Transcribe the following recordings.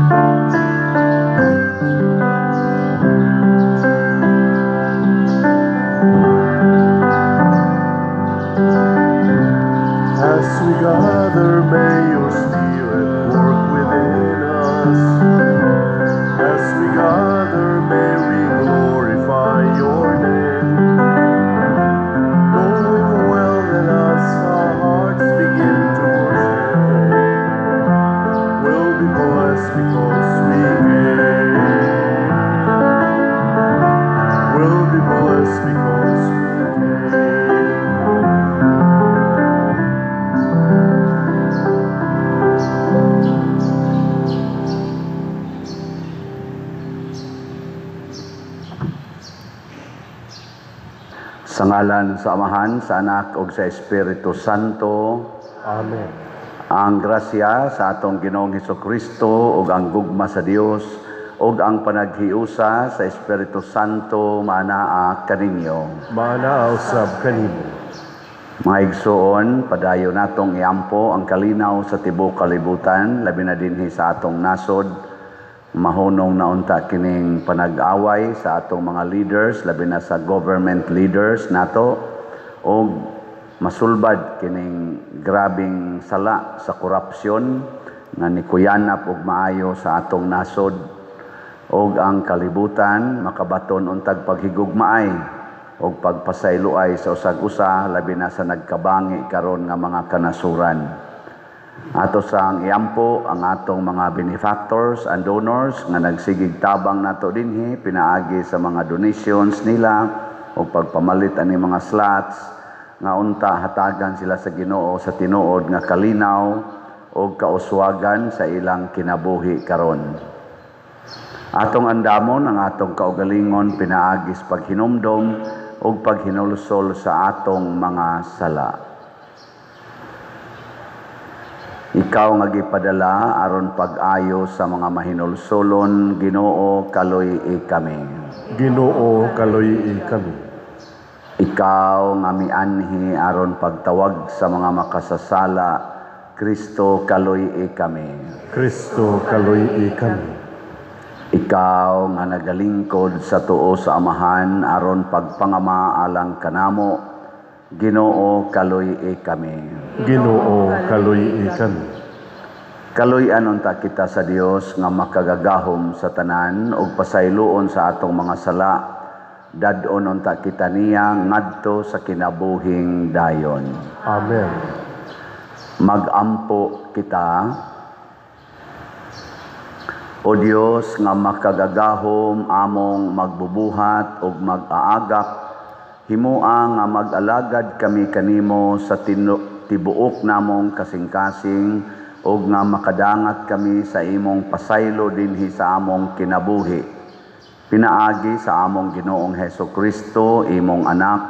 As we gather, may your Spirit work within us. As we gather, may we glorify your name. Knowing well that as our hearts begin to worship, we'll be blessed because we came. We'll be blessed because we came. Sa ngalan sa Amahan, sa Anak, ug sa Espiritu Santo. Amen. Ang grasya sa atong Ginoong Hesukristo ug ang gugma sa Dios ug ang panaghiusa sa Espiritu Santo manaa kaninyo. Manaaw sab kanimo. Mga igsoon, padayon natong iampo ang kalinaw sa tibuok kalibutan, labi na dinhi sa atong nasod. Mahunong naunta kining panag-away sa atong mga leaders, labi na sa government leaders nato, o masulbad kining grabing sala sa korupsyon nga nikuyanap og maayo sa atong nasod, o ang kalibutan makabaton untag paghigugmaay o pagpasayloay sa usag-usa, labi na sa nagkabangi karon nga mga kanasuran. Ato sang iampo ang atong mga benefactors and donors nga nagsigig tabang nato dinhi pinaagi sa mga donations nila o pagpamalit ani mga slots nga unta hatagan sila sa Ginoo sa tinuod nga kalinaw o kauswagan sa ilang kinabuhi karon. Atong andamon ang atong kaugalingon pinaagis paghinumdom o paghinulsol sa atong mga sala. Ikaw nga gipadala aron pag-ayo sa mga mahinulsolon, Ginoo kaluy-i kami. Ginoo kaluy-i kami. Ikaw nga mianhi aron pagtawag sa mga makasasala, Kristo kaluy-i kami. Kristo kaluy-i kami. Ikaw nga nagalingkod sa tuo sa Amahan aron pagpangama alang kanamo, Ginoo kaluy-i kami. Ginoo kaluy-i kami. Kaluy-an unta kita sa Dios nga makagagahom sa tanan ug pasayloon sa atong mga sala. Dadon unta kita niya ngadto sa kinabuhing dayon. Amen. Magampo kita, O Dios nga makagagahom among magbubuhat ug mag-aagak, himoa nga mag-alagad kami kanimo sa tibuok namong kasing-kasing ug nga makadangat kami sa imong pasaylo dinhi sa among kinabuhi. Pinaagi sa among Ginoong Hesukristo, imong anak,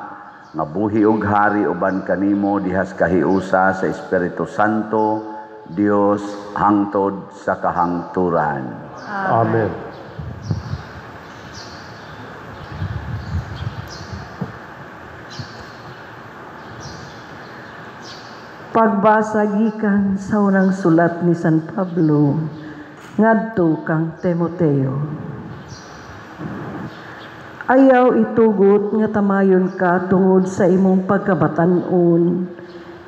nga buhi ug hari uban kanimo dihas kahiusa sa Espiritu Santo, Dios hangtod sa kahangturan. Amen. Pagbasa gikan sa unang sulat ni San Pablo ngadto kang Timoteo. Ayaw itugot nga tamayon ka tungod sa imong pagkabatan-on.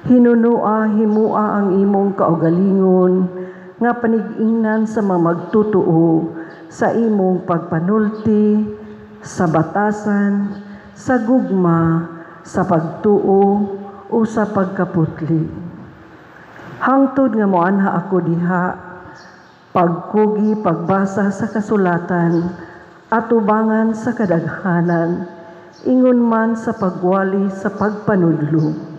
Hinunua himua ang imong kaugalingon nga panig-ingnan sa mga magtutuo sa imong pagpanulti, sa batasan, sa gugma, sa pagtuo, o sa pagkaputli. Hangtod nga moanha ako diha, pagkugi pagbasa sa kasulatan, atubangan sa kadaghanan, ingon man sa pagwali sa pagpanudlo.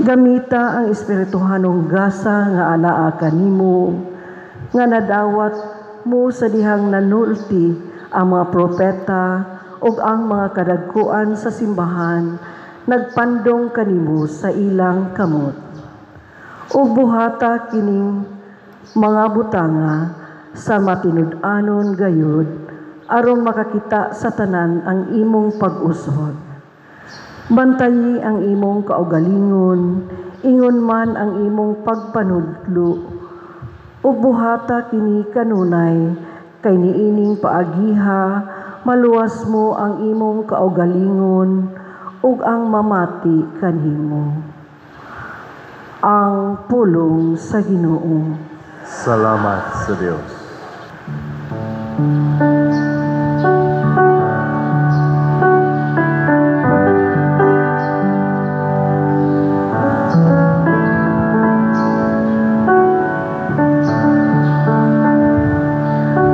Gamita ang espirituhanong gasa nga anaa kanimo, nga nadawat mo sa dihang nanulti ang mga propeta ug ang mga kadagkuan sa simbahan, nagpandong kanimo sa ilang kamot. Ug buhata kining mga butanga sa matinud-anon gayud aron makakita sa tanan ang imong pag-usod. Bantayi ang imong kaugalingon, ingon man ang imong pagpanudlo, ug buhata kini kanunay, kay niining paagiha, maluwas mo ang imong kaugalingon, ug ang mamati kanhimo. Ang pulong sa Ginoo. Salamat sa Diyos.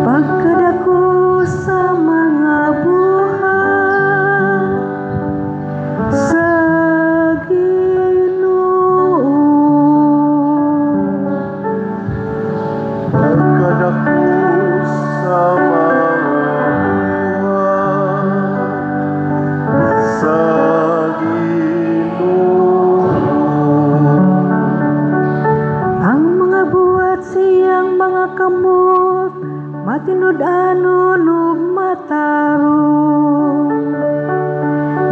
Pagkadako sa mga buhat sa Ginoo, Pagkadako sa mga buhat sa Ginoo, ang mga buhat siyang mga kamot, matinud-anon ug matarong.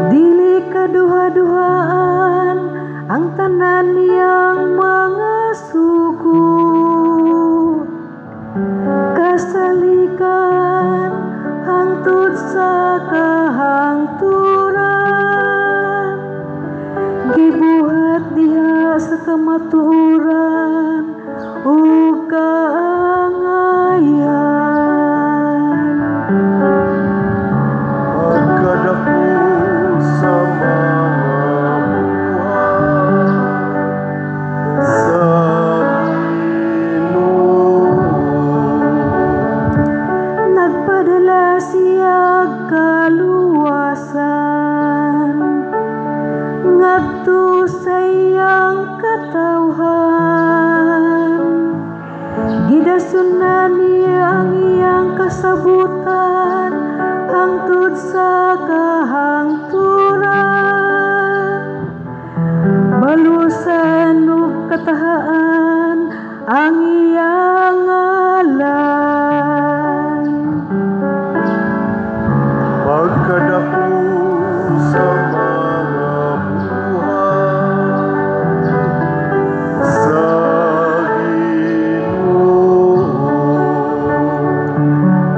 Dili kaduha-duhaan ang tanan niyang mga sugo. Kasalikan hangtod sa kahangturan, gibuhat diha sa kamatuoran ug kaangayan. pagkadako sa mga buhat sa Ginoo, Nagpadala siya kaluwasan ngadto sa iyang katawhan. Gidasunan niya ang iyang kasabutan hangtod sa kahangturan. Balusan ug katahaan ang iyang ngalan. pagkadako sa mga buhat sa Ginoo,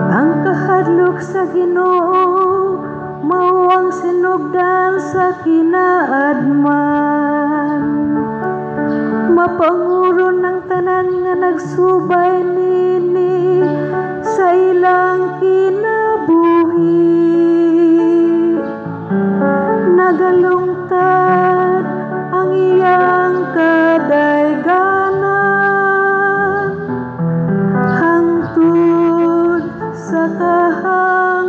Ang kahadlok sa Ginoo mao ang sinugdan sa kinaadman. Mapanguron ng tanan nga nagsubay nini sa ilang kinabuhi. Nagalungtad ang iyang kadayganan hangtod sa kahangturan.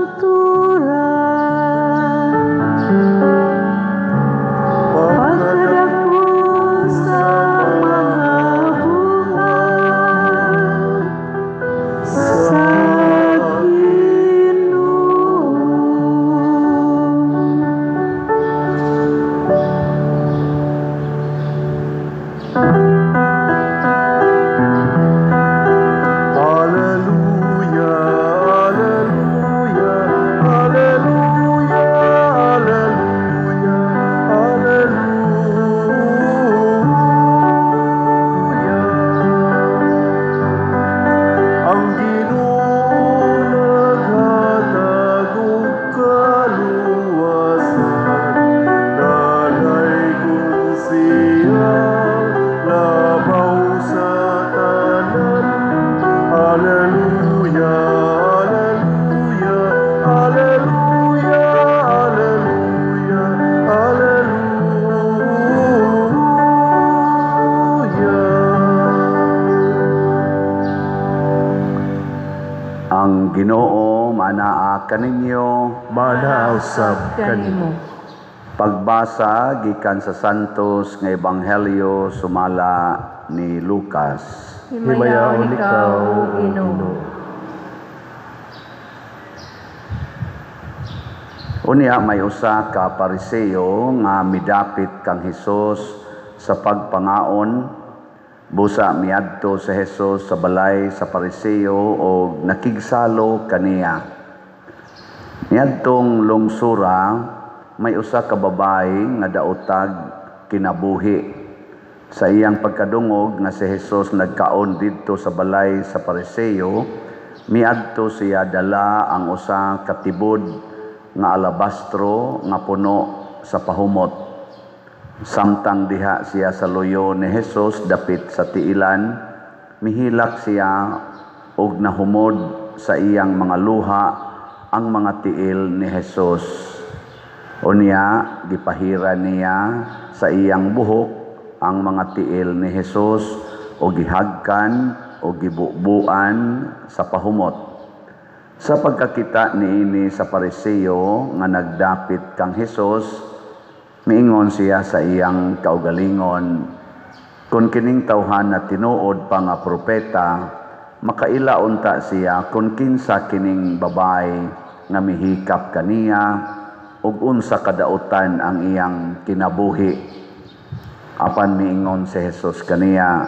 Pagkadako sa mga buhat sa Ginoo. Hallelujah, hallelujah, hallelujah, hallelujah, hallelujah. Ang Ginoo naghatag og kaluwasan, nanay kung siya labaw sa tanan. Hallelujah, hallelujah, hallelujah, hallelujah, hallelujah. Ang Ginoo manaa kaninyo. Manausab kanimo. Pagbasa gikan sa Santos nga Ebanghelyo sumala ni Lucas. Himayaon ikaw, O Ginoo. Unya may usa ka Pariseo nga midapit kang Hesus sa pagpangaon. Busa miadto sa Hesus sa balay sa Pariseo o nakigsalo kaniya. Niadtong lungsura may usa ka babae nga daotag kinabuhi. Sa iyang pagkadungog nga si Jesus nagkaon didto sa balay sa Pariseo, miadto siya dala ang usa ka tibod nga alabastro nga puno sa pahumot. Samtang diha siya sa luyo ni Jesus dapit sa tiilan, mihilak siya og nahumod sa iyang mga luha ang mga tiil ni Jesus. Unya gipahira niya sa iyang buhok ang mga tiil ni Jesus o gihagkan o gibubuan sa pahumot. Sa pagkakita niini sa Pariseo nga nagdapit kang Jesus, miingon siya sa iyang kaugalingon, kung kining tawhan na tinuod pa nga propeta, makaila unta siya kung kinsa kining babay nga mihikap kaniya ug unsa kadautan ang iyang kinabuhi. Apan miingon si Jesus kaniya,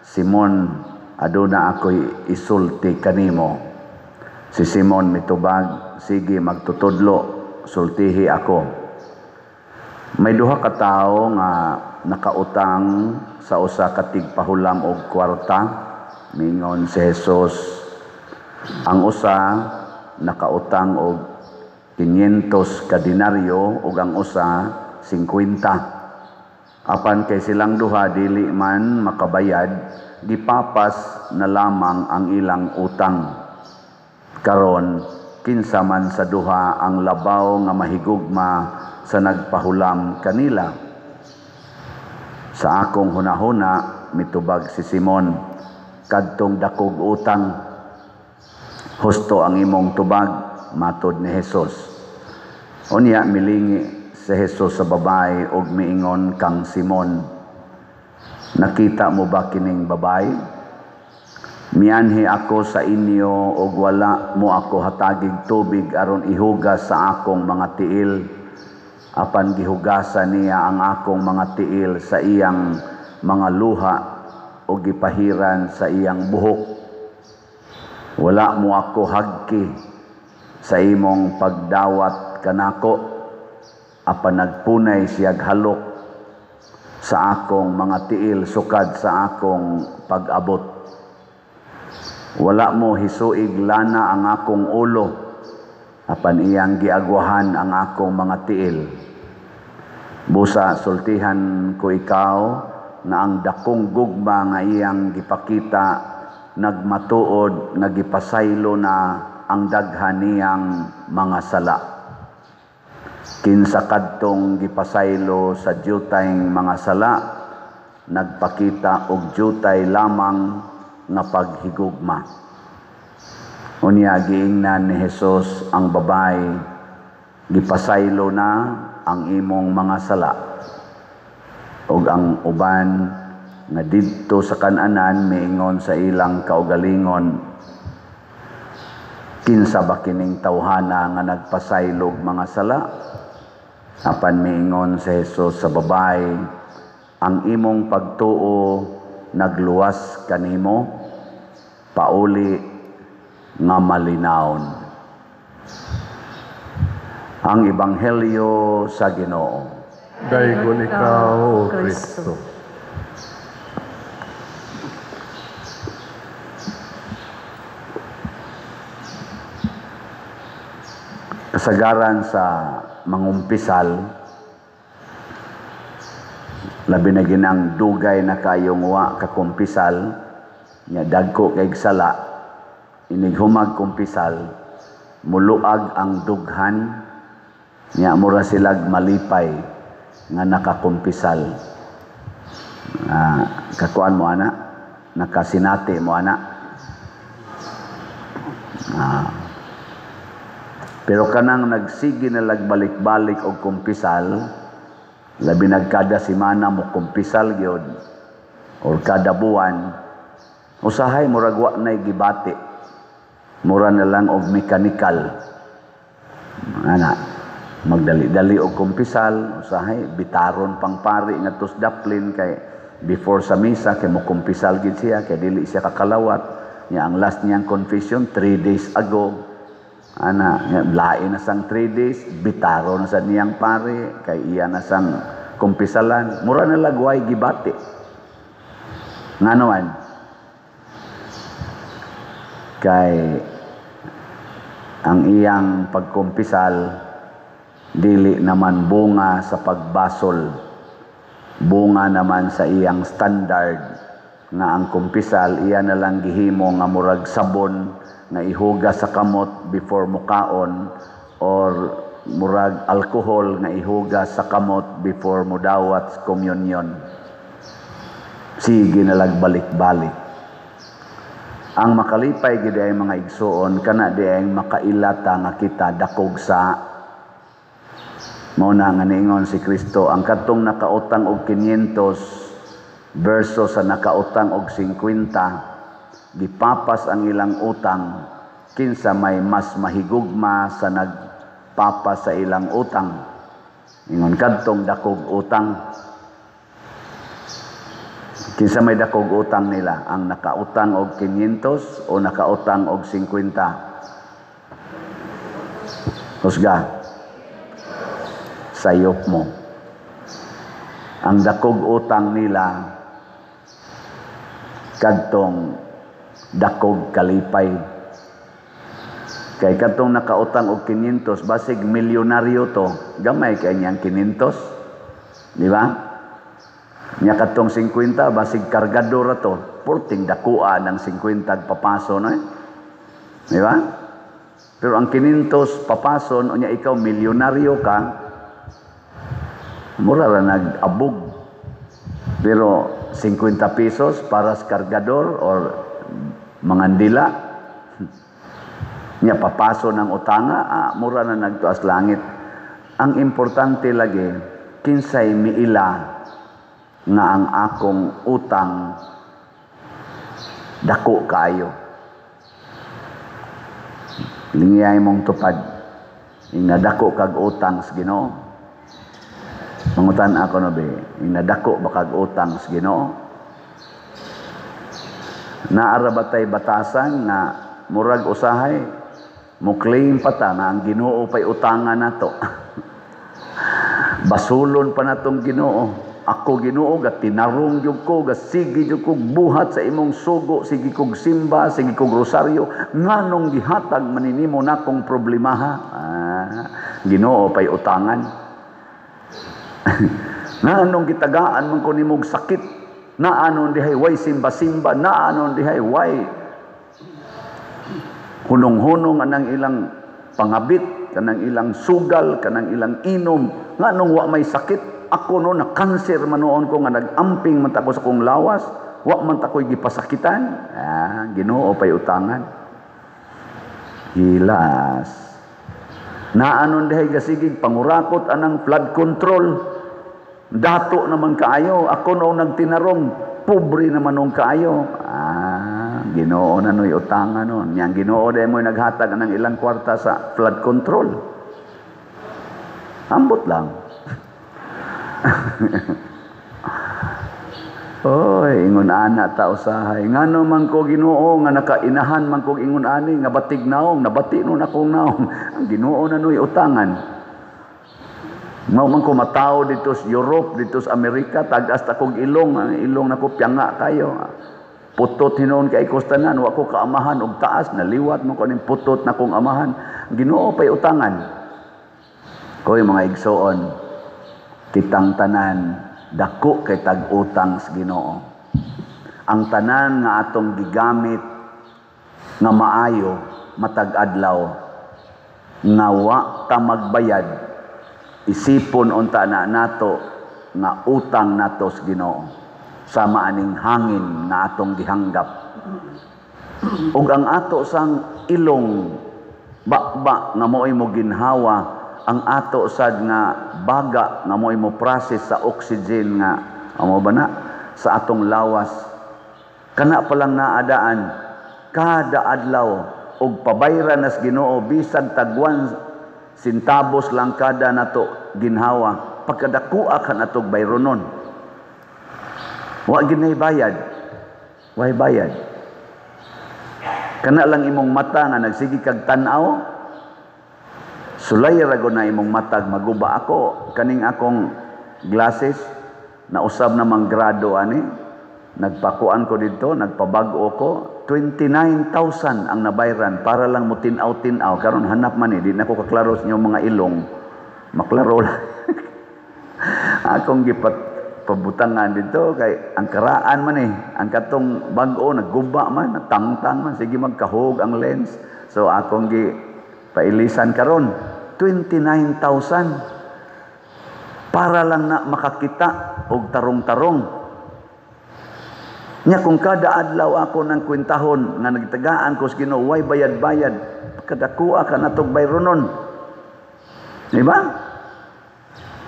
Simon, aduna ako'y isulti kanimo. Si Simon mitubag, sige magtutudlo, sultihi ako. May duha ka tawo nga nakautang sa usa ka tigpahulam og kwarta, miingon si Jesus. Ang usa nakautang og 500 ka denaryo ug ang usa 50. Apan kay silang duha dili man makabayad, gipapas na lamang ang ilang utang. Karon kinsa man sa duha ang labaw nga mahigugma sa nagpahulam kanila? Sa akong hunahuna mitubag si Simon, kadtong dakog utang. Husto ang imong tubag, matod ni Jesus. Unya milingi si Jesus sa babae og miingon kang Simon, nakita mo ba kining babae? Mianhi ako sa inyo og wala mo ako hatagig tubig aron ihugas sa akong mga tiil. Apan gihugasan niya ang akong mga tiil sa iyang mga luha o gipahiran sa iyang buhok. Wala mo ako hagki sa imong pagdawat kanako. Apan nagpunay siyag halok sa akong mga tiil sukad sa akong pag-abot. Wala mo hisuig lana ang akong ulo, apan iyang giagwahan ang akong mga tiil. Busa sultihan ko ikaw na ang dakong gugma nga iyang gipakita nagmatuod nga gipasaylo na ang daghan niyang mga sala. Kinsa kadtong gipasaylo sa diyutayng mga sala, nagpakita og diyutay lamang nga paghigugma. Unya giingnan ni Jesus ang babay, gipasaylo na ang imong mga sala. Ug ang uban nga didto sa kan-anan miingon sa ilang kaugalingon, kinsa ba kining tawhana nga nagpasaylog mga sala? Apan miingon si Jesus sa babae, ang imong pagtuo nagluwas kanimo, pauli nga malinawon. Ang Ebanghelyo sa Ginoo. Daygon ikaw, O Kristo. Kasagaran sa mangumpisal, labi na ginang dugay na kayong wa kakumpisal, nga dagko kay sala, inighumag kumpisal, muluag ang dughan, nga mura silag malipay nga nakakumpisal. Kakuan mo ana, nakasinati mo ana. Pero kanang nagsigi na lagbalik-balik og kumpisal, labi nagkada semana mo kumpisal gyud or kada buwan, usahay murag wa nay gibati. Mura na lang og mechanical. Ana, magdali-dali og kumpisal, usahay bitaron pang pari ngadtos daplin kay before sa misa kay mo kumpisal gid siya kay dili siya kakalawat. Nya ang last niyang confession 3 days ago. Ana, lain na sang 3 days, bitaro na sa niyang pare, kay iya na sang kumpisalan. Mura na lagway gibati. Nga naman, kay ang iyang pagkumpisal, dili naman bunga sa pagbasol, bunga naman sa iyang standard, nga ang kumpisal, iya na lang gihimo nga murag sabon, nga ihuga sa kamot before mukaon, or murag alcohol nga ihuga sa kamot before mudawat sa communion. Sige na lang balik-balik. Ang makalipay gid ay mga igsuon kana di ay makailata nga kita dakog sa mao na nga niingon si Kristo ang katong nakautang og 500 versus sa nakautang og 50 gipapas ang ilang utang kinsa may mas mahigugma sa nagpapas sa ilang utang. Ingon kadtong dakog utang, kinsa may dakog utang nila, ang nakautang og 500 o nakautang og 50? Husga, sayop mo. Ang dakog utang nila kadtong dakog kalipay. Kay kadtong nakautang og 500, basig milyonaryo to, gamay kay niyang 500, di ba? Nya katong 50 basig kargador ato, purting dakua ng 50 papaso na. Di ba? Pero ang 500 papason unya ikaw milyonaryo ka, mura ra nag-abog. Pero 50 pesos para sa kargador or mangandila. Nya papaso ng utanga, mura na nagtuas langit. Ang importante lagi kinsay miila nga ang akong utang dako kayo. Lingiyay mong tupad ing nadako kag utang sa Ginoo. Mangutan ako no be, ing nadako ba kag utang sa Ginoo? Naara ba tay batasan na murag usahay mo claim pa ta na ang Ginoo pay utangan nato. Basulon pa natong Ginoo. Ako Ginoo ga tinarong jud ko, ga sige jud ko buhat sa imong sugo, sige kog simba, sige kog rosaryo, nganong gihatag maninimo nakong problema ha? Ginoo pay utangan. Nganong gitagaan man ko nimog sakit, naanon dihay way simba-simba, naanon dihay way hunong-hunong anang ilang pangabit, kanang ilang sugal, kanang ilang inom, nganong wa may sakit. Ako no na cancer manoon ko nga nagamping man ta ko sa kong lawas, wa man ta ko'y gipasakitan. Ginoo pay utangan. Hilas. Naanon dihay gasigig pangurakot anang flood control. Dato naman kaayo, ako no nagtinarong, pobre naman nung kaayo. Ginoo na no'y utangan nun. Yang Ginoo dahil mo'y naghatag ng ilang kwarta sa flood control. Ambot lang. Oy, ingon ana ta usahay. Ngano man ko Ginoo nga nakainahan man ko ingon ani nga batig naong, nabati no akong naong. Ang Ginoo na no'y utangan. Mao man ko mataw dito sa Europe, dito sa Amerika, tagas ta kog ilong, ang ilong nako piyanga kayo. Putot hinon kay kostanan, wa ko kaamahan og taas, naliwat mo ko ning putot na kong amahan. Ginoo pay utangan. Koy mga igsoon, kitang tanan dako kay tag-utang sa Ginoo. Ang tanan nga atong gigamit nga maayo matag adlaw nga wa ta magbayad, isipon unta na nato nga utang nato sa Ginoo sama aning hangin nga atong gihanggap. Ug ang ato sang ilong bakba nga mo'y mo ginhawa, ang ato sad nga baga nga mo'y mo process sa oxygen nga amo ba na sa atong lawas, kana pa lang naadaan kada adlaw og pabayran nas Ginoo bisag tagwan sintabos lang kada nato ginhawa, pagkadakua ka natog bayronon. Wa ginay bayad. Way bayad. Kana lang imong mata nga nagsigi kag tan-aw. Sulay ra gud na imong matag maguba ako kaning akong glasses na usab na mang grado ani. nagpakuan ko dito, nagpabago ko, 29,000 ang nabayran para lang mo tinaw-tinaw. Karon hanap man di na ko kaklaro sa inyong mga ilong. Maklaro lang. Akong pabutangan dito kay ang karaan man ang katong bag-o nagguba man, natangtang man, sige magkahog ang lens. So akong pailisan karon 29,000 para lang na makakita og tarong-tarong. Nya kung kada adlaw ako ng kwintahon nga nagtagaan ko sa Ginoo, way bayad-bayad, kadakua ka natog bayronon. Di ba?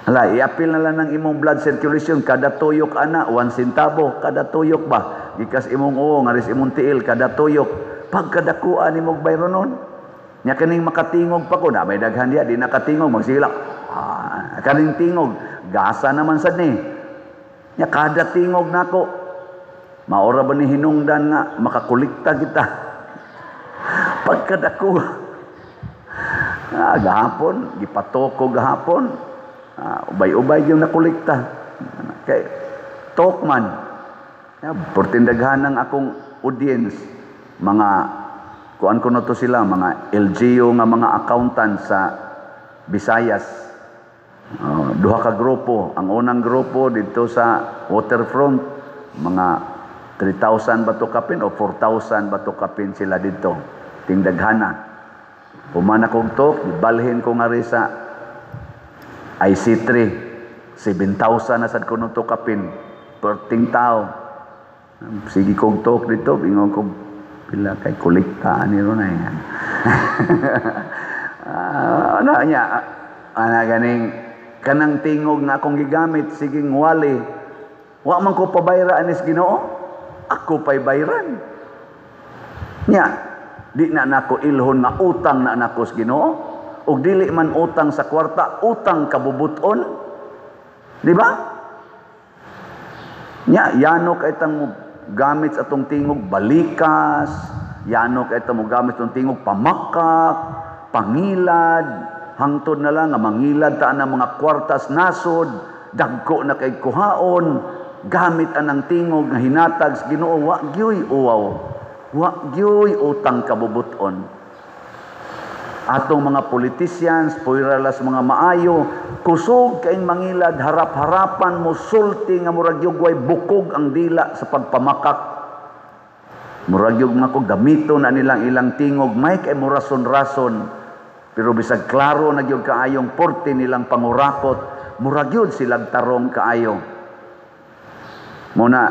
Hala, i-appeal na lang ng imong blood circulation, kada tuyok ana, 1 centavo, kada tuyok ba? Gikas imong ngaris imong tiil, kada tuyok. Pagkadakuan imong bayronon. Nya kaning makatingog pa ko, na may daghan diya, di nakatingog, magsilak. Kaning tingog, gasa naman sad ni. Nya kada tingog nako, maora ba ni hinungdan nga, makakulikta kita. Pagkadakuan. Gahapon, gipatoko gahapon. Ubay-ubay yung nakulikta. Kay Tokman, portindaghan ng akong audience, mga kuan ko na to sila, mga LGU nga mga accountant sa Visayas. Duha ka grupo. Ang unang grupo dito sa waterfront, mga 3,000 bato kapin o 4,000 bato kapin sila dito. Tindaghana. Humana kong tok, ibalhin ko nga rin sa IC3, 7,000 na sad ko nung tukapin, perting tao. Sige kong tok dito, ingon ko, pila kay kuliktaan nilo na yan. Ganing, kanang tingog na akong gigamit, siging wali, wa man ko pabayraan is Ginoo, ako pa'y bayran. Nya, di na nako ilhon nga utang na nako sa Ginoo, ug dili man utang sa kwarta, utang kabubuton. Di ba? Nya, yano kay tang gamit sa atong tingog balikas, yano kay tang gamit sa tingog pamakak, pangilad, hangtod na lang nga mangilad ta ang mga kwartas nasod, dagko na kay kuhaon, gamit anang tingog nga hinatag sa Ginoo, wa gyoy uwaw, wa gyoy utang kabubuton. Atong mga politicians, puiralas mga maayo, kusog kaing mangilad, harap-harapan mo, sulti nga muragyog way bukog ang dila sa pagpamakak. Muragyog nga ko gamito na nilang ilang tingog, may kay murason-rason, pero bisag klaro nagyog kaayong porte nilang pangurakot, muragyog silang tarong kaayo. Muna,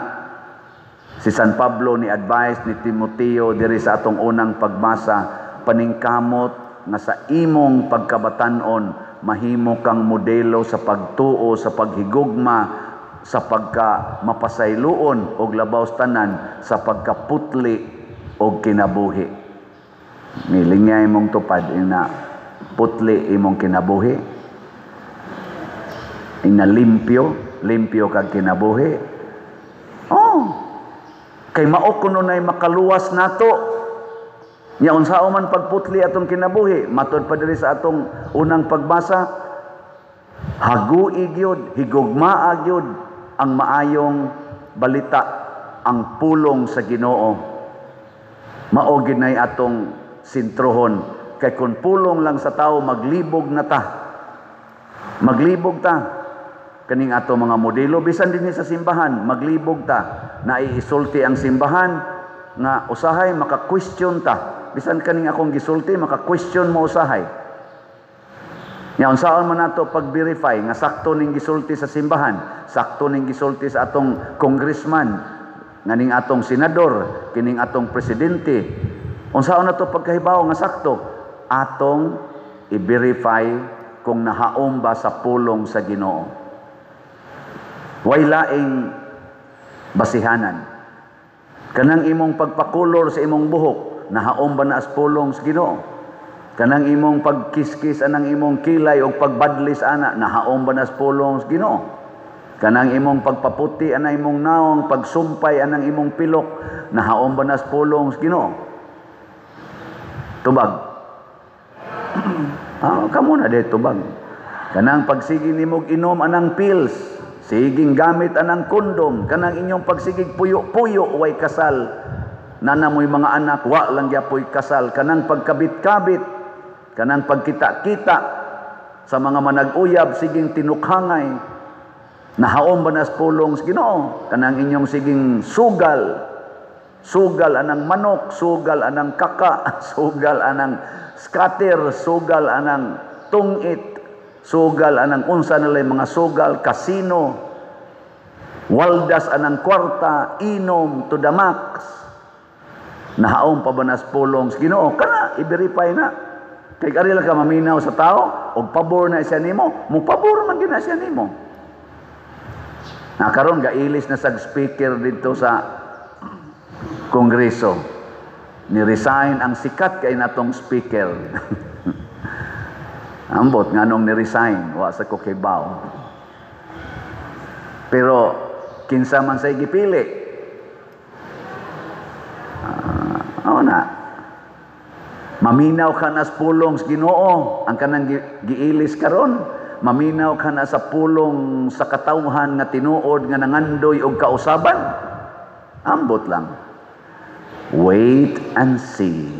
si San Pablo ni advice ni Timoteo diri sa atong unang pagbasa, paningkamot nga sa imong pagkabatanon mahimo kang modelo sa pagtuo, sa paghigugma, sa pagka mapasayloon og labaw tanan, sa pagkaputli og kinabuhi. Nilingay imong tupad ina putli imong kinabuhi, ina limpyo kag kinabuhi. Kay mao kuno nay makaluwas nato. Nya unsao man pagputli atong kinabuhi, matud pa diri sa atong unang pagbasa, hagui gyud, higugmaa gyud ang maayong balita, ang pulong sa Ginoo. Mao gid nay atong sintrohon, kay kun pulong lang sa tao maglibog na ta. Maglibog ta. Kaning ato mga modelo bisan dinhi sa simbahan, maglibog ta. Naiisulti ang simbahan nga usahay maka-question ta. Bisan kaning akong gisulti, maka-question mo usahay. Nya unsaon man nato pag-verify nga sakto ning gisulti sa simbahan, sakto ning gisulti sa atong congressman, nganing atong senador, kining atong presidente. Unsaon nato pagkahibaw nga sakto? Atong i-verify kung nahaom ba sa pulong sa Ginoo. Way laing basihanan. Kanang imong pagpakulor sa imong buhok, nahaom ba na as pulong sa Ginoo? Kanang imong pagkiskis anang imong kilay o pagbadlis ana, nahaom ba na as pulong sa Ginoo? Kanang imong pagpaputi anang imong naong, pagsumpay anang imong pilok, nahaom ba na as pulong sa Ginoo? Tubag. Kamo na de tubag. Kanang pagsigi nimo inom anang pills, Siging gamit anang kondom, kanang inyong pagsigig puyo-puyo, way kasal. Nanamoy mga anak, wa lang yapoy kasal. Kanang pagkabit-kabit, kanang pagkita-kita sa mga manag-uyab, siging tinukhangay. Nahaom ba nas pulong sa Ginoo? Kanang inyong siging sugal. Sugal anang manok, sugal anang kaka, sugal anang scatter, sugal anang tungit, sugal anang unsa nilay mga sugal, kasino, waldas anang kwarta, inom to the max. Nahaom pa ba nas pulong sa Ginoo? Kana, i-verify na. Kay ari lang ka maminaw sa tao, og pabor na siya nimo, mo pabor man gina siya nimo. Karon gailis na sag speaker dito sa Kongreso. Ni-resign ang sikat kay natong speaker. Ambot nganong ni-resign, wa sa kukibaw. Pero kinsa man say gipili. Na. Maminaw ka na sa pulong sa Ginoo, ang kanang giilis karon. Maminaw ka na sa pulong sa katawhan nga tinuod nga nangandoy og kausaban. Ambot lang. Wait and see.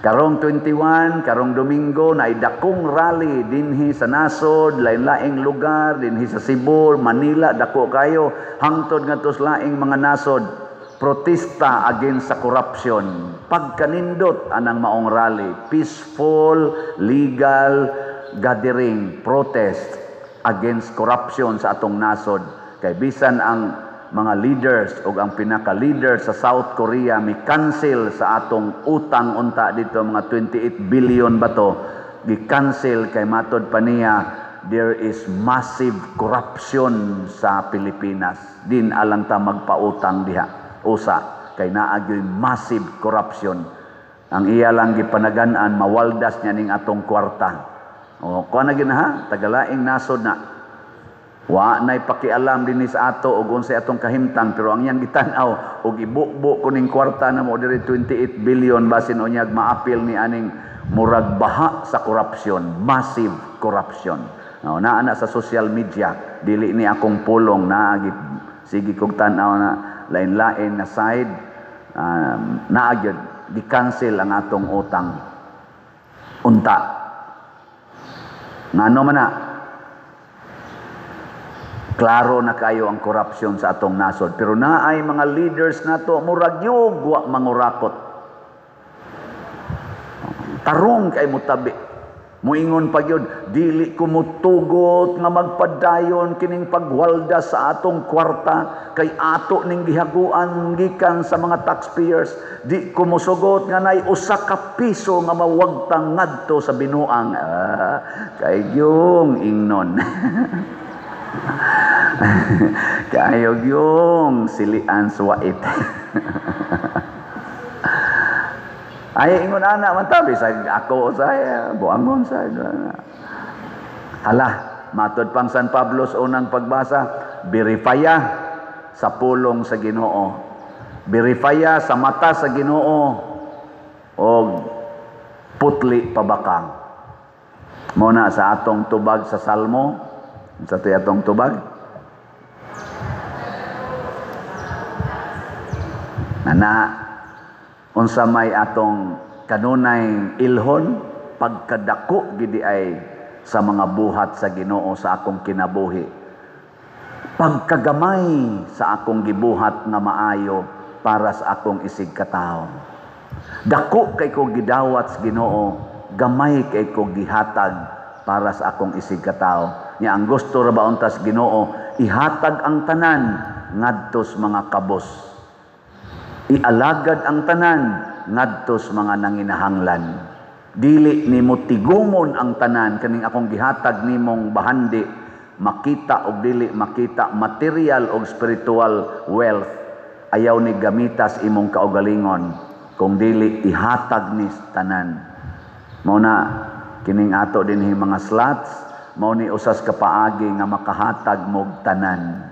Karong 21, karong Domingo, na dakong rally dinhi sa nasod, lain-laing lugar, dinhi sa Cebu, Manila, dako kayo, hangtod nga tos laing mga nasod, protesta against sa corruption. Pagkanindot anang maong rally, peaceful, legal gathering, protest against corruption sa atong nasod. Kay bisan ang mga leaders o ang pinaka-leader sa South Korea may cancel sa atong utang unta dito, mga 28 billion ba to, gi-cancel kay matod pa niya, there is massive corruption sa Pilipinas. Din alang ta magpautang diha. Usa, kay naagyoy massive corruption. Ang iya lang gipanagan-an, mawaldas niya ning atong kwarta. O, kuha na gina tagalaing nasod na. Wa na'y pakialam din sa ato og unsay atong kahimtang, pero ang iyang gitan-aw og ibukbo kuning kwarta na mo diri 28 billion basin unyag maapil ni aning murag baha sa corruption, massive corruption. No, naa na sa social media, dili ni akong pulong na sige kog tan-aw na lain-lain na side, naagad di-cancel ang atong utang unta. Ngano man na, klaro na kayo ang corruption sa atong nasod, pero naay mga leaders nato murag yug wa mangurakot, tarong kay mutabi. Muingon pa yun, dili ko mutugot nga magpadayon kining pagwalda sa atong kwarta kay ato ning gihaguan gikan sa mga taxpayers. Di ko musugot nga nay usa ka piso nga mawagtang ngadto sa binuang. Kay yung ingnon. Kayo yung silian suwait. Ay ingon ana man tabi sa ako saya buangon sa hala matod pang San Pablo sa unang pagbasa, birifaya sa pulong sa Ginoo, birifaya sa mata sa Ginoo og putli pabakang. Mo na sa atong tubag sa Salmo, sa atong tubag na unsa may atong kanunay ilhon, pagkadako gidi ay sa mga buhat sa Ginoo sa akong kinabuhi, pagkagamay sa akong gibuhat nga maayo para sa akong isig katawo. Dako kay ko gidawat sa Ginoo, gamay kay ko gihatag para sa akong isig katawo. Nya ang gusto ra ba unta sa Ginoo, ihatag ang tanan ngadtos mga kabos, ialagad ang tanan ngadtos mga nanginahanglan. Dili nimo tigumon ang tanan kaning akong gihatag nimong bahandi, makita og dili makita, material og spiritual wealth, ayaw ni gamitas imong kaugalingon kung dili ihatag ni tanan. Mao na kining ato dinhi mga slots, mao ni usas ka paagi nga makahatag mog tanan.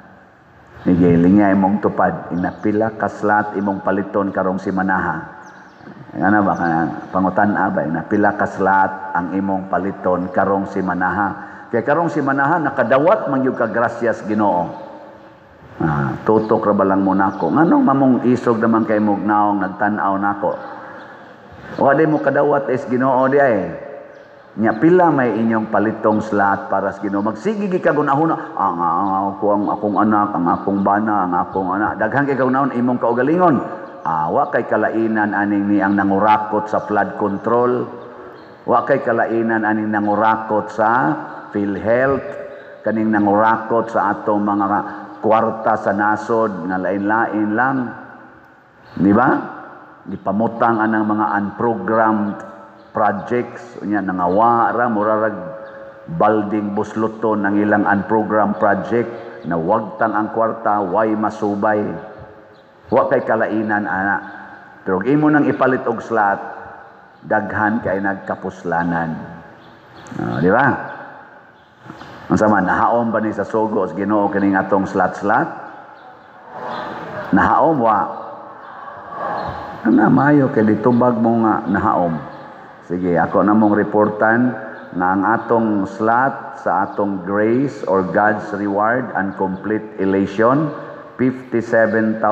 Nigilingay imong tupad, inapila ka slot imong paliton karong simanaha. Ano ba ka pangutan-a ba, inapila ka slot ang imong paliton karong simanaha. Kaya karong si manahan nakadawat man gyud ka gracias Ginoo. Tutok ra ba lang mo nako. Nganong mamong isog naman kay mugnaong nagtan-aw nako. Wa di mo kadawat is Ginoo di ay. Nya pila may inyong palitong slot para sa Ginoo. Magsige gi ka gunahon ang akong anak, ang akong bana, ang akong anak. Daghan kay kagunahon imong kaugalingon. Wa kay kalainan aning ni ang nangurakot sa flood control. Wa kay kalainan aning nangurakot sa PhilHealth, kaning nangurakot sa atong mga kwarta sa nasod nga lain-lain lang. Di ba? Gipamutang anang mga unprogrammed projects unya nangawa ra murarag balding busluton ng ilang unprogrammed project na wagtang ang kwarta way masubay. Wa kay kalainan ana. Pero imo nang ipalit og slot, daghan kay nagkapuslanan. Di ba? Ang sama, nahaom ba ni sa sugo sa Ginoo kining atong slot-slot? Nahaom wa? Ana mayo kay ditubag mo nga nahaom. Sige, ako na mong reportan na ang atong slot sa atong grace or God's reward and complete elation, 57,193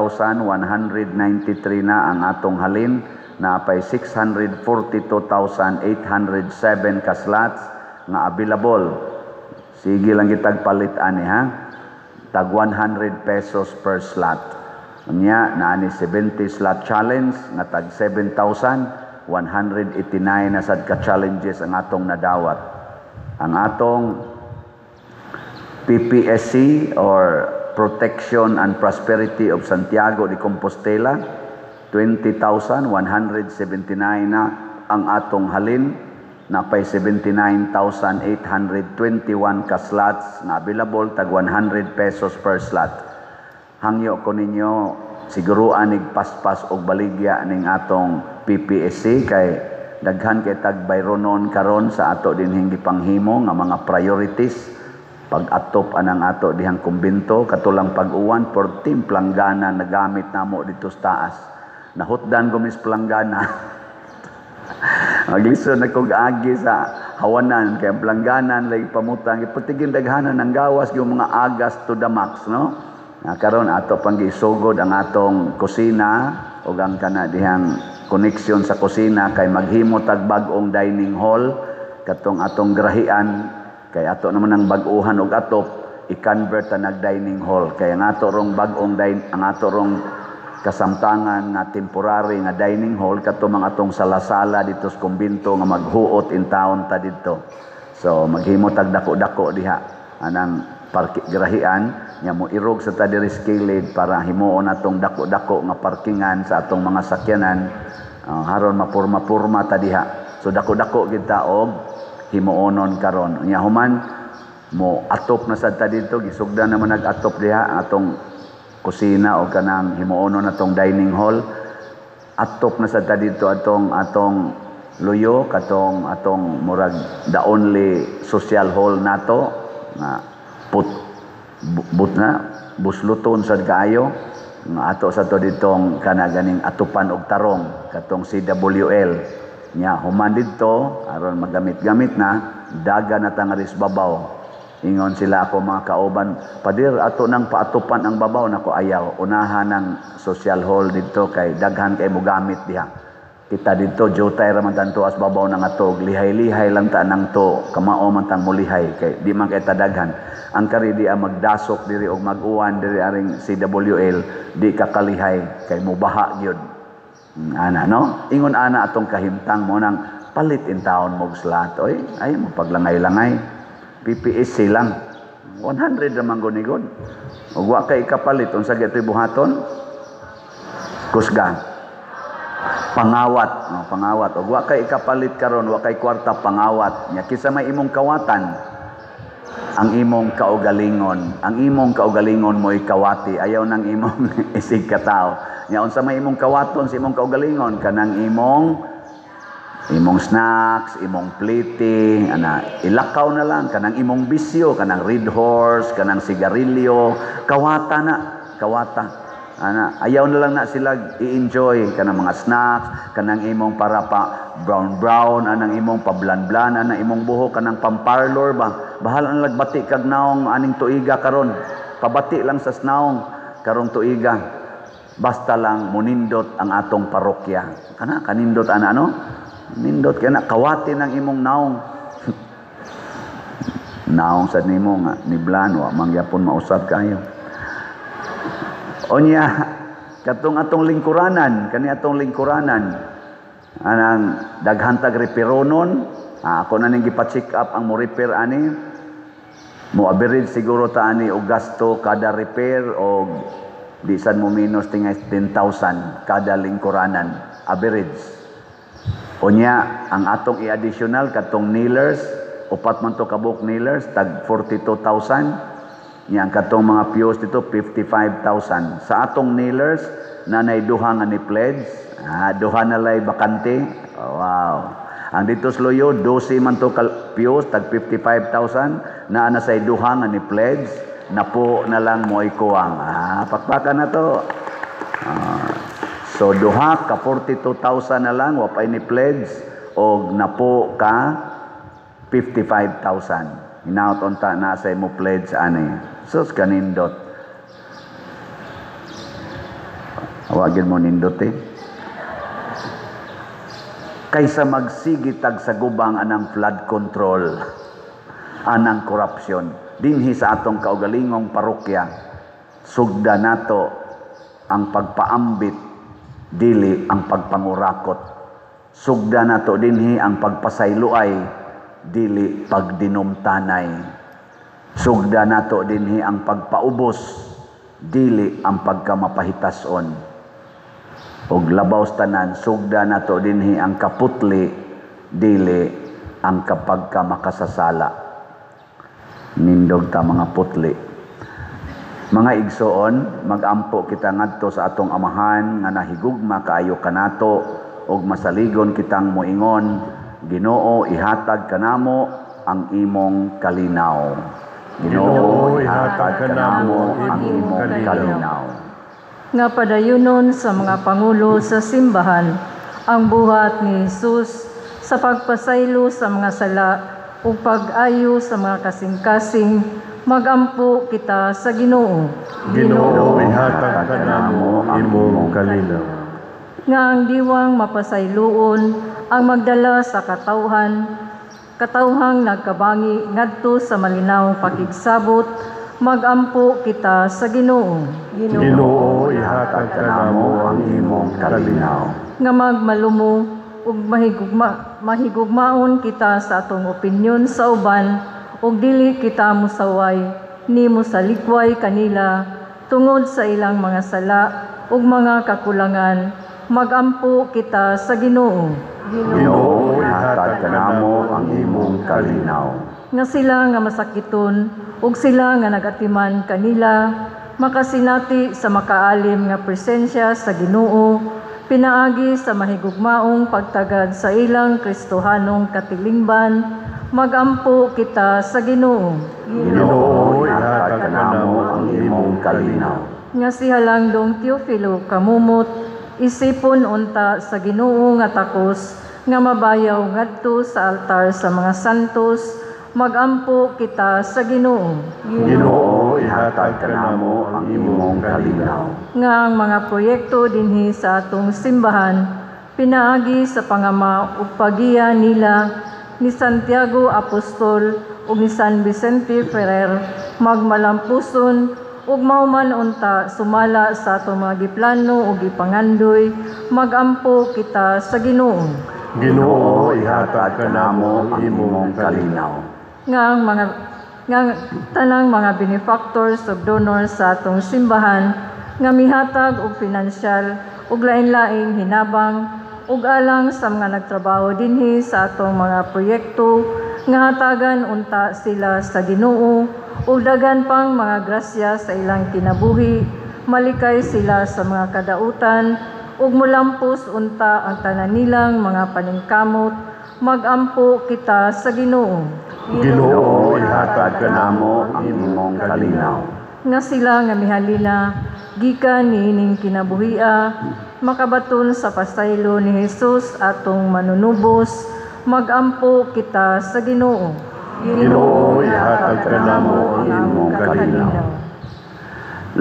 na ang atong halin, na pay 642,807 ka slots nga available. Sige lang kitag palit ani ha. Tag 100 pesos per slot. Unya na ani 70 slot challenge nga tag 7,189 na sad ka challenges ang atong nadawat. Ang atong PPSC or Protection and Prosperity of Santiago de Compostela, 20,179 na ang atong halin, na pay 79,821 ka slots na available, tag 100 pesos per slot. Hangyo ko ninyo siguruan ig paspas og baligya ning atong PPSC kay daghan kay tag bayronon karon sa ato dinhing gipanghimo nga mga priorities pag-atop anang ato dihang kumbento katulang pag-uwan for team planggana na gamit namo dito sa taas. Nahutdan gumis planggana. Maglisod na kong agi sa hawanan kaya plangganan lagi pamutang ipatigin daghanan ng gawas yung mga agas to the max, no? Karon ato pang gisugod ang atong kusina o ang kana dihang connection sa kusina kay maghimo tag bag-ong dining hall katong atong grahian kay ato naman ang bag-uhan og atop i-convert ta nag dining hall kay ang ato rong bag-ong ang ato rong kasamtangan nga temporary nga dining hall kato mga atong salasala dito sa kumbento nga maghuot in town ta dito. So maghimo tag dako-dako diha anang grahian nya mo irog sa ta diri skilid para himuon atong dako-dako nga parkingan sa atong mga sakyanan haron mapurma-purma ta diha. So dako-dako gid ta og himuonon karon. Nya human mo atop na sad ta dito gisugdan naman nag-atop diha atong kusina o kanang himuonon atong dining hall. Atop na sad ta dito atong luyo katong atong murag the only social hall nato nga busluton sad kaayo nga ato sa to ditong kana ganing atupan og tarong katong CWL nya human didto aron magamit-gamit na daga na tangaris babaw. Ingon sila ako mga kauban, padir ato nang paatupan ang babaw nako ayaw unahan ng social hall dito kay daghan kay mo gamit diha. Kita dito jotay ra man tanto as babaw nang atog lihay-lihay lang ta nang to kamao man tang mulihay kay di man kay tadaghan. Ang kari di magdasok diri og mag-uwan diri aring CWL di kakalihay kay mubaha gyud. Ana no? Ingon ana atong kahimtang mo nang palit in taon mog slot oy ay mo paglangay-langay. PPSC lang 100 naman gunigon ug wa kay kapalit unsa gyud buhaton kusga pangawat no pangawat ug wa kay kapalit karon wa kay kwarta pangawat nya kisa may imong kawatan ang imong kaugalingon mo ikawati ayaw nang imong isig ka tao nya unsa may imong kawaton sa imong kaugalingon kanang imong snacks, imong pliti, ilakaw na lang, kanang imong bisyo, kanang red horse, kanang sigarilyo, kawata. Ayaw na lang na sila i-enjoy, kanang mga snacks, kanang imong para pa brown, anang imong pa blan, anang imong buhok, kanang pamparlor ba, bahala na lagbati kag naong aning tuiga karon. Pabati lang sa naong karong tuiga. Basta lang munindot ang atong parokya. Kana kanindot ana ano? Nindot kana kawati ng imong naong. Naong sa nimo nga niblan wa mangyapon mausab kayo. Onya katong atong lingkuranan, kani atong lingkuranan anang daghantag reparonon. Ako na ning gipa-check up ang mo repair ani. Mo average siguro ta ani og gasto kada repair og di sad mo minus tingay 10,000 kada lingkuranan average. Unya ang atong i-additional katong nailers, upat man to kabuk nailers tag 42,000. Yang katong mga fuse dito 55,000. Sa atong nailers nanay duha nga ni pledge, duha na lay bakante. Oh, wow. Ang dito sa Loyo 12 man to fuse tag 55,000 na say duha nga ni pledge. Napo na lang mo ikuwang. Pakpakan na to. So duha ka 42,000 na lang wapay ni pledge og napo ka 55,000. Hinaut unta na say mo pledge ani. So kanindot. Awagin mo nindot kaysa magsigitag sa gubang anang flood control, anang korupsyon dinhi sa atong kaugalingong parokya, sugda nato ang pagpaambit dili ang pagpangurakot, sugda nato dinhi ang pagpasayloay dili pagdinumtanay, sugda nato dinhi ang pagpaubos dili ang pagkamapahitason, og labaw tanan sugda nato dinhi ang kaputli dili ang kapagka makasasala. Nindog ta mga putli. Mga igsoon, magampo kita ngadto sa atong amahan nga nahigugma kaayo kanato og masaligon kitang moingon, Ginoo ihatag kanamo ang imong kalinaw. Ginoo ihatag kanamo ang imong kalinaw. Nga padayunon sa mga pangulo sa simbahan ang buhat ni Jesus sa pagpasaylo sa mga sala ug pag-ayo sa mga kasing-kasing, magampo kita sa Ginoo. Ginoo ihatag kanamo ang imong kalinaw. Nga ang diwang mapasayloon ang magdala sa katawhang nagkabangi ngadto sa malinawong pakigsabot, magampo kita sa Ginoo. Ginoo ihatag kanamo ang imong kalinaw. Nga magmalumo ug mahigugmaon kita sa atong opinyon sa uban ug dili kita musaway nimo sa likway kanila tungod sa ilang mga sala ug mga kakulangan, magampo kita sa Ginoo. Ginoo ihatag kanamo ang imong kalinaw. Nga sila nga masakiton ug sila nga nagatiman kanila makasinati sa makaalim nga presensya sa Ginoo, pinaagi sa mahigugmaong pagtagad sa ilang Kristohanong katilingban, magampo kita sa Ginoo. Ginoo ihatag kanamo ang imong kalinaw. Nga si Halangdong Teofilo kamumot, isipon unta sa Ginoo nga takos nga mabayaw ngadto sa altar sa mga santos, magampo kita sa Ginoo. Ginoo ihatag kanamo ang imong kalinaw. Nga ang mga proyekto dinhi sa atong simbahan pinaagi sa pangama ug pagiya nila ni Santiago Apostol ug ni San Vicente Ferrer, magmalampuson ug mauman unta sumala sa atong mga giplano ug gipangandoy, magampo kita sa Ginoo. Ginoo ihatag kanamo ang imong kalinaw. Nga tanang mga benefactors ug donors sa atong simbahan nga mihatag og pinansyal ug lain-laing hinabang ug alang sa mga nagtrabaho dinhi sa atong mga proyekto nga hatagan unta sila sa Ginoo ug dagan pang mga grasya sa ilang kinabuhi, malikay sila sa mga kadautan ug mulampos unta ang tanan nilang mga paningkamot, magampo kita sa Ginoo. Ginoo ihatag kanamo ang imong kalinaw. Nga sila nga mihalina gikan niining kinabuhia, makabaton sa pasaylo ni Jesus atong manunubos, magampo kita sa Ginoo. Ginoo, ihatag ka namo ang imong kalinaw.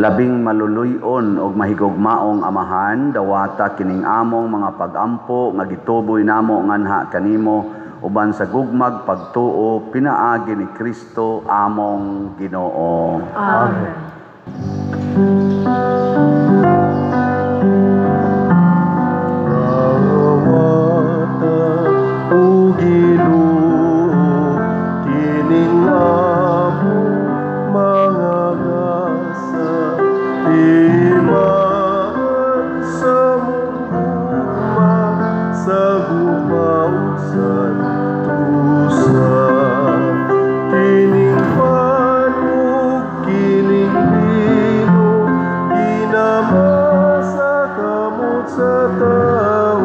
Labing maluluyon og mahigugmaong amahan, dawata kining among mga pag-ampo nga gituboy namo nganha kanimo uban sa gugmag pagtuo pinaagi ni Kristo among Ginoo. Amen. O Ginoo, kining among mga gasa, timaan sa mugma, sa gumausan tusa. Kining panug, kining lino, ginamasa kamot sa tao.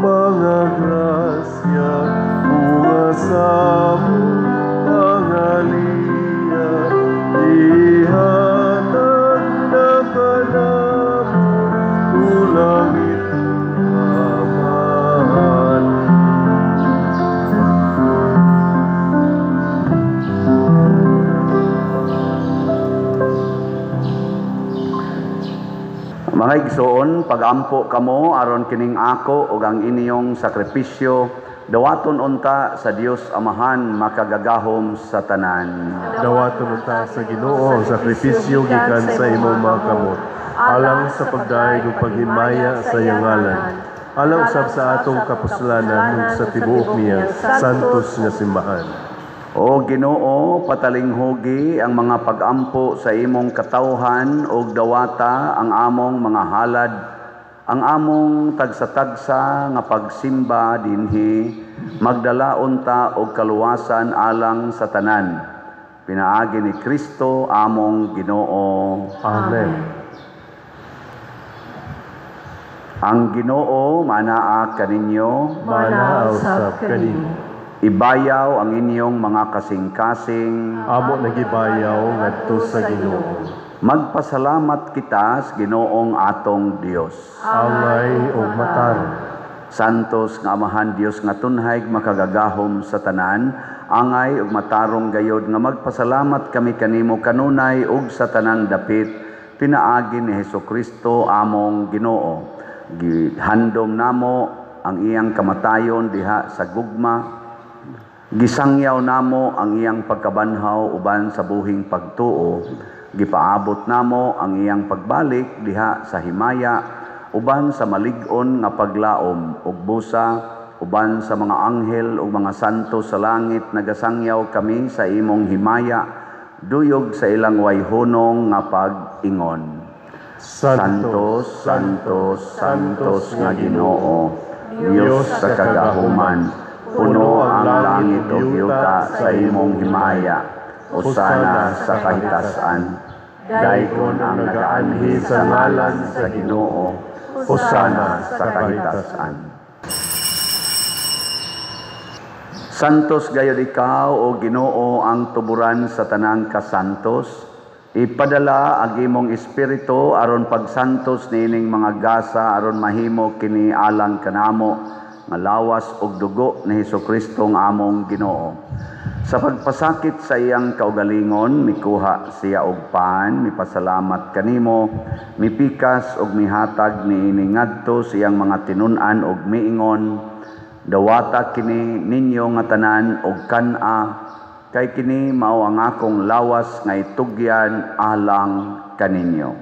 Mga grasya, bunga sa pangalia, ihatag na kanamo, ulangit amahan. Mga igsoon, pagampo kamo aron kining ako ug ang inyong sakripisyo dawaton unta sa Dios Amahan makagagahom sa tanan. Dawaton ta sa Ginoo ang sakripisyo gikan sa imong mga kamot, alang sa pagdaig ug paghimaya sa iyang ngalan, alang usab sa atong kapuslanan ug sa tibuok niya santos nga simbahan. O Ginoo, patalinghugi ang mga pagampo sa imong katawhan ug dawata ang among mga halad, ang among tagsa-tagsa nga pagsimba dinhi, magdala unta og kaluwasan alang sa tanan. Pinaagi ni Kristo among Ginoo. Amen. Ang Ginoo manaa kaninyo, Manaaw sa kanimo. ibayaw ang inyong mga kasing-kasing. Amo nagibayaw ngadto sa Ginoo. Magpasalamat kita sa Ginoong atong Dios. Angay o matarong. Santos nga Amahan Dios nga tunhay makagagahom sa tanan, angay ug matarong gayod nga magpasalamat kami kanimo kanunay ug sa tanang dapit pinaagi ni Hesukristo among Ginoo. Gihandom namo ang iyang kamatayon diha sa gugma. Gisangyaw namo ang iyang pagkabanhaw uban sa buhing pagtuo. Gipaabot namo ang iyang pagbalik diha sa himaya uban sa malig-on nga paglaom ug busa uban sa mga anghel ug mga santo sa langit nagasangyaw kami sa imong himaya duyog sa ilang wayhunong nga pag-ingon. Santos, Santos, Santos nga Ginoo, Dios sa kagahuman, puno ang langit o yuta sa imong himaya, usana sa kahitasan. Daikon ang nagaanhi sa ngalan sa Ginoo, usana sa kahitasan. Santos gayud ikaw o Ginoo ang tuburan sa tanang kasantos. Ipadala ang imong espiritu aron pagsantos niining mga gasa aron mahimo kini alang kanamo nga lawas og dugo ni Hesukristo nga among Ginoo. Sa pagpasakit sa iyang kaugalingon, mikuha siya og pan, mipasalamat kanimo, mipikas og mihatag niini ngadto sa iyang mga tinun-an og miingon, dawata kini ninyo nga tanan og kan-a, kay kini mao ang akong lawas nga itugyan alang kaninyo.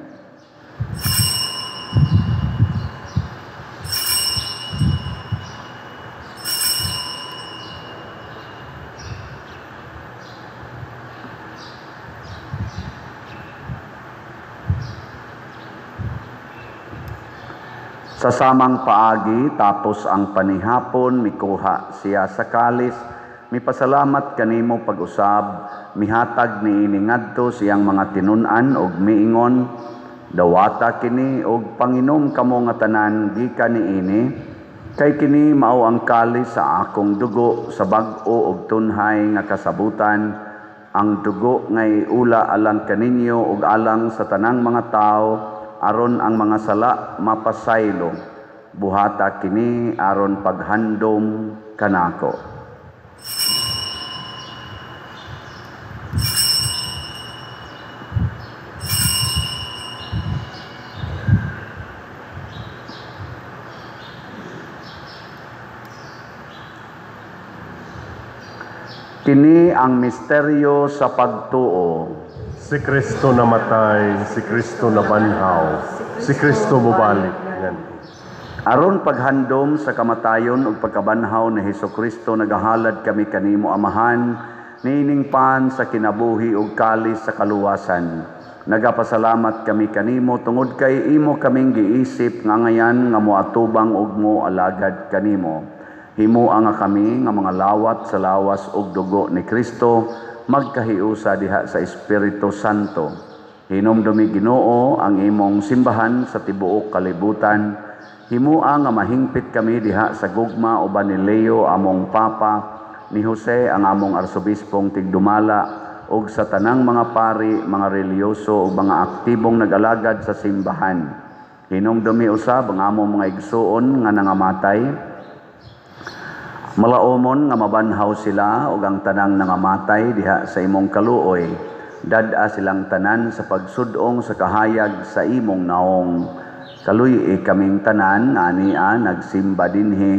Sa samang paagi, tapos ang panihapon, mikuha siya sa kalis, mipasalamat kanimo pag-usab, mihatag niini ngadto siyang mga tinun-an og miingon, dawata kini og panginom kamo nga tanan gikan niini, kay kini mao ang kalis sa akong dugo sa bag-o og tunhay nga kasabutan, ang dugo ngay ula alang kaninyo ug alang sa tanang mga tao, aron ang mga sala mapasaylo. buhata kini aron paghandom kanako. Kini ang misteryo sa pagtuo. Si Kristo namatay, si Kristo nabanhaw, si Kristo mubalik. Aron paghandom sa kamatayon ug pagkabanhaw ni Hesukristo nagahalad kami kanimo Amahan, niining pan sa kinabuhi ug kalis sa kaluwasan. Nagapasalamat kami kanimo tungod kay imo kaming giisip nga ngayan nga moatubang ug mo alagad kanimo. Himo nga kami nga mga lawat sa lawas ug dugo ni Kristo magkahiusa diha sa Espiritu Santo. Hinumdumi Ginoo ang imong simbahan sa tibuok kalibutan. Himoa nga mahingpit kami diha sa gugma uban ni Leo among Papa, ni Jose ang among arsobispong tigdumala ug sa tanang mga pari, mga reliyoso ug mga aktibong nag-alagad sa simbahan. Hinumdumi usab ang among mga igsuon nga nangamatay. Malaomon nga mabanhaw sila ug ang tanang nangamatay diha sa imong kaluoy. Dad-a silang tanan sa pagsudong sa kahayag sa imong naong. Kaluy kaming tanan nga ania nagsimba dinhi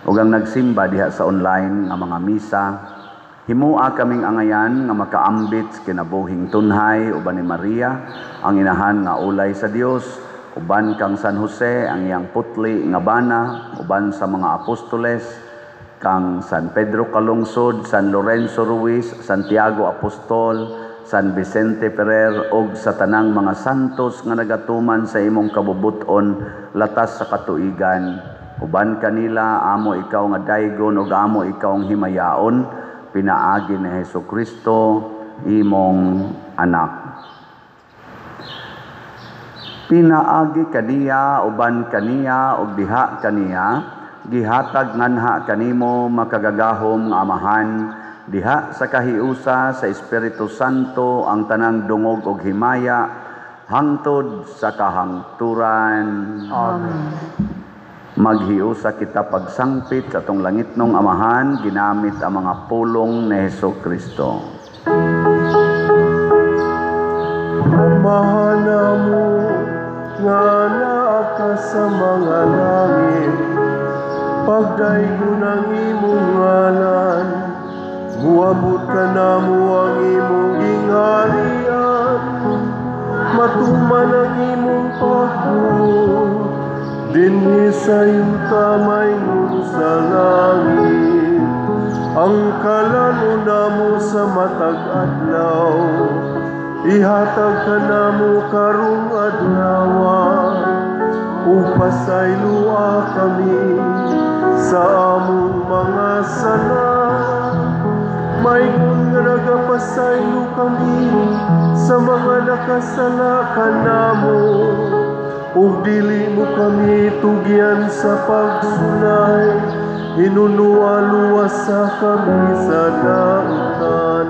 ug ang nagsimba diha sa online nga mga misa. Himua kaming angayan nga makaambit kinabuhing tunhay uban ni Maria ang inahan nga ulay sa Dios, uban kang San Jose ang iyang putli nga bana, uban sa mga apostoles kang San Pedro Calungsod, San Lorenzo Ruiz, Santiago Apostol, San Vicente Ferrer ug sa tanang mga santos nga nagatuman sa imong kabubuton latas sa katuigan. Uban kanila amo ikaw nga daygon ug amo ikaw ang himayaon, pinaagi ni Hesukristo imong anak. Pinaagi kaniya uban kaniya ug diha kaniya gihatag nganha kanimo makagagahom nga Amahan, diha sa kahiusa sa Espiritu Santo ang tanang dungog ug himaya hangtod sa kahangturan. Amen. Maghiusa kita pagsangpit sa atong langitnong Amahan ginamit ang mga pulong ni Hesukristo. Amahan namo nga naa ka sa mga langit, pagdaygon ang imong ngalan, muabot ka namo ang imong gingharian, matuman ang imong pagbuot, dinhi sa yuta mayroon sa langit. Ang kalano namo sa matag adlaw, ihatag ka namo karong adlaw, upasayloa kami sa among mga sala, mayroon nga nagapasaylo kami sa mga nakasala kanamo, ug dili mo kami tugyan sa pagsulay, hinunuwa-luwasa kami sa dautan.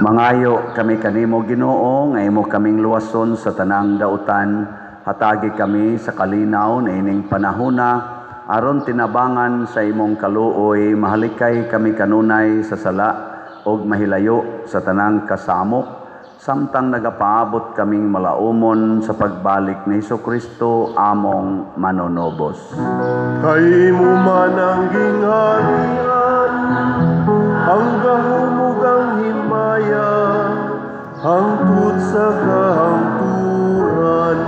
Mangayo kami kanimo Ginoo nga imo kaming luwason sa tanang dautan. Hatagi kami sa kalinaw na ining panahona aron tinabangan sa imong kaluoy, mahalikay kami kanunay sa sala og mahilayo sa tanang kasamok, samtang nagapaabot kaming malaumon sa pagbalik ni Hesukristo among manonobos. Kay mo man ang gingharian, ang gahumog ang himaya, hangtod sa kahangturan.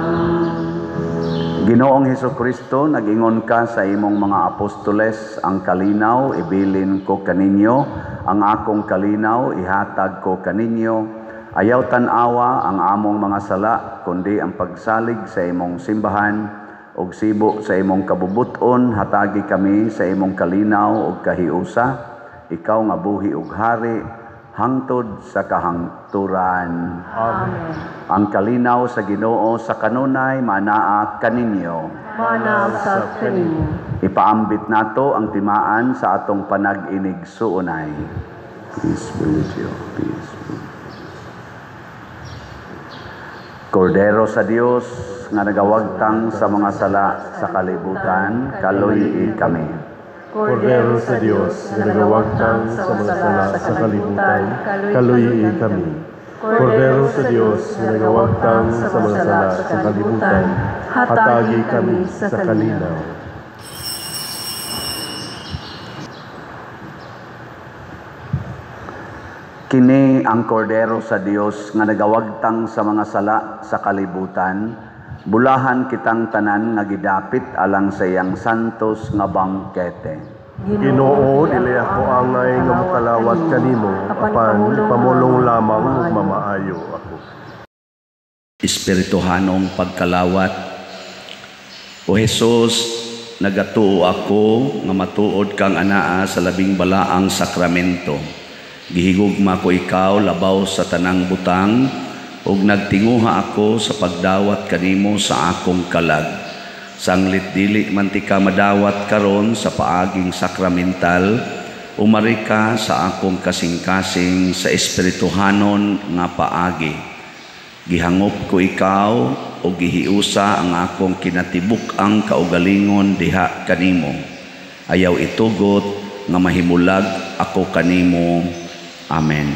Ginoong Hesukristo, nag-ingon ka sa imong mga apostoles, ang kalinaw ibilin ko kaninyo, ang akong kalinaw ihatag ko kaninyo. Ayaw tan-awa ang among mga sala, kundi ang pagsalig sa imong simbahan, ug sibo sa imong kabubuton, hatagi kami sa imong kalinaw ug kahiusa, ikaw nga buhi ug hari, hangtod sa kahangturan. Amen. Ang kalinaw sa Ginoo sa kanunay manaa kaninyo. Manaw sa kanimo. Ipaambit nato ang timaan sa atong panag-inig suunay. Peace be with you. Peace be. Kordero sa Dios nga nagawagtang sa mga sala sa kalibutan, kaluy kami. Kordero sa Diyos, na nagawagtang sa mga sala sa kalibutan, kaluyi kami. Kordero sa Diyos, na nagawagtang sa mga sala sa kalibutan, hatagi kami sa kalinaw. Kini ang kordero sa Dios nga nagawagtang sa mga sala sa kalibutan, bulahan kitang tanan nga gidapit alang sa iyang santos nga bangkete. Ginoo, dili ako angay nga mokalawat kanimo, apan pamulong lamang ug mamaayo ako. Espirituhanong pagkalawat. O Jesus, nagatuo ako nga matuod kang anaa sa labing balaang sakramento. Gihigugma ko ikaw labaw sa tanang butang, ug nagtinguha ako sa pagdawat kanimo sa akong kalag. Sanglit dili man ti ka madawat karon sa paaging sakramental, umari ka sa akong kasing-kasing sa espirituhanon nga paagi. Gihangop ko ikaw o gihiusa ang akong kinatibuk ang kaugalingon diha kanimo. Ayaw itugot nga mahimulag ako kanimo. Amen.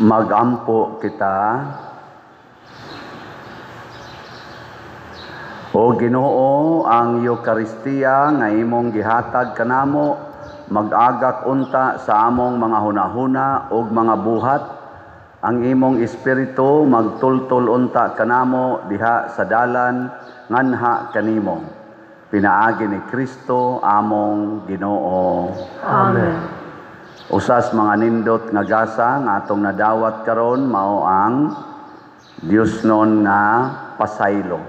Magampo kita. O Ginoo, ang Eucharistia nga imong gihatag kanamo mag-agak unta sa among mga hunahuna ug mga buhat. Ang imong espiritu magtultol unta kanamo diha sa dalan nganha kanimo. Pinaagi ni Kristo among Ginoo. Amen. Usas mga nindot nga gasa nga atong nadawat karon mao ang Dios non nga pasaylo.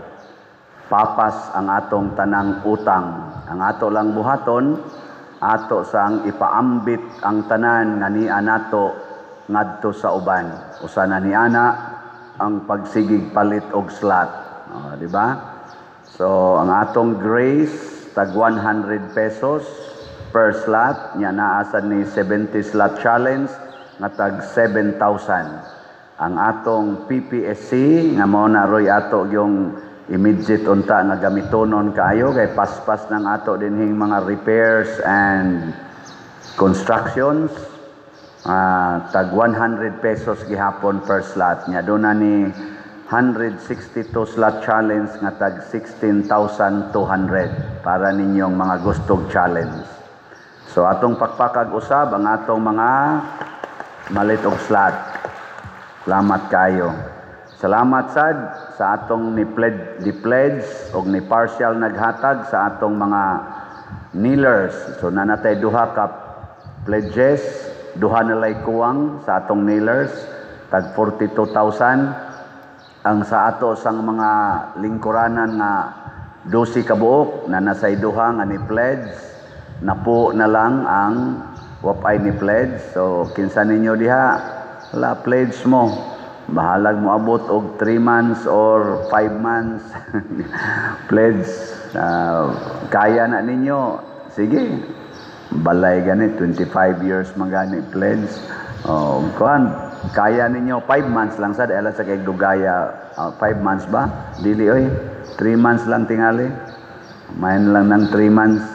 Papas ang atong tanang utang. Ang ato lang buhaton, ato sang ipaambit ang tanan nga niya nato ngadto sa uban. Usa na ni ana ang pagsigig palit og slot. Di ba? So ang atong grace tag 100 pesos per slot, nya naasad ni 70 slot challenge nga tag 7,000. Ang atong PPSC nga mao na roy ato yung immediate unta nga gamitonon kaayo kay paspas ng ato dinhing mga repairs and constructions. tag 100 pesos gihapon per slot. Nya doon na ni 162 slot challenge nga tag 16,200 para ninyong mga gustong challenge. So atong pakpakag usab ang atong mga malit og slot. Salamat kayo. Salamat sad sa atong ni pledge og ni partial naghatag sa atong mga kneelers. So nanatay duha ka pledges, duha na lay kuwang sa atong kneelers, tag 42,000. Ang sa ato sang mga lingkuranan nga 12 ka buok na nasay duha nga ni pledge, napo na lang ang wapay ni pledge. So kinsa ninyo diha, wala pledge mo. Bahalag mo abot og 3 months or 5 months. Pledge, kaya na ninyo. Sige, balay gani, 25 years magani pledge. Kaya ninyo, 5 months lang sa dahil sa kay dugaya, 5 months ba? Dili oy, 3 months lang tingali. Main lang ng 3 months.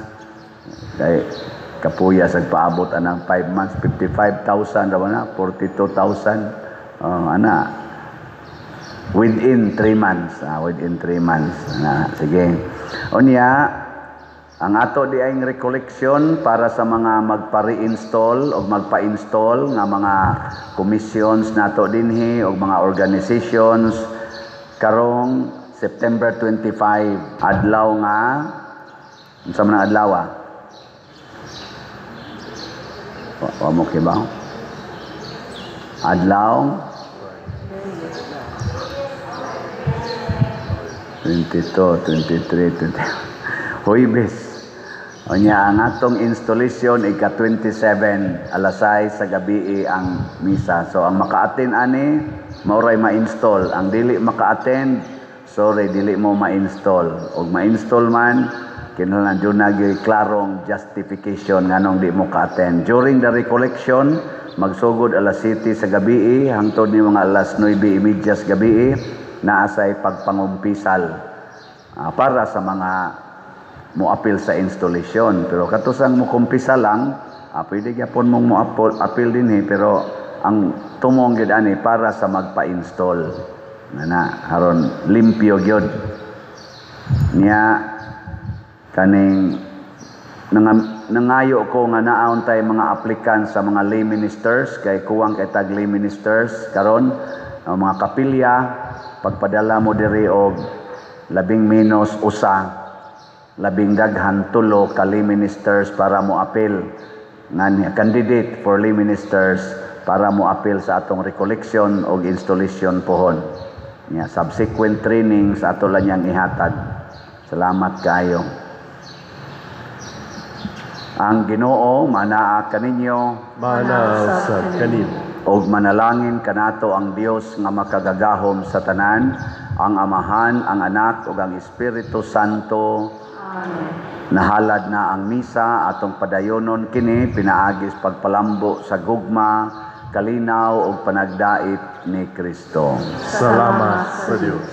Kay kapuya sa paabot anang 5 months, 55,000 raw na, 42,000. Within 3 months. Within 3 months. Sige. Unya, ang ato di ay recollection para sa mga magpa-reinstall o magpa-install nga mga commissions nato dinhi o mga organizations karong September 25 adlaw nga unsa man ang adlaw wa mo kibaw adlaw 22, 23, 20 Huwebes. Unya ang atong installation ika-27 alas 6 sa gabi ang misa. So ang maka-attend ani mauray ma-install. Ang dili maka-attend, sorry, dili mo ma-install. Og ma-install man kinahanglan jud nagay klarong justification nganong di mo ka-attend. During the recollection, magsugod alas 7 sa gabi hangtod ni mga alas 9:30 sa gabi naa say pagpangumpisal para sa mga mo-appeal sa installation. Pero katusang mo kumpisa lang, pwede gyapon mong mo-appeal din pero ang tumong gyud ani para sa magpa-install. Haron limpyo gyud. Niya kaning nangayo ko nga naon tay mga applicants sa mga lay ministers kay kuwang kay tag lay ministers karon mga kapilya pagpadala mo diri og labing menos usa labing daghan tulo ka lay ministers para mo appeal nga candidate for lay ministers para mo appeal sa atong recollection o installation pohon. Subsequent training sa ato lang yang ihatag. Salamat kayo. Ang Ginoo manaa kaninyo, Mana sa kanin. og manalangin kanato ang Dios nga makagagahom sa tanan, ang Amahan, ang Anak ug ang Espiritu Santo. Nahalad na ang misa atong padayonon kini pinaagis pagpalambo sa gugma, kalinaw ug panagdait ni Kristo. Salamat sa Dios.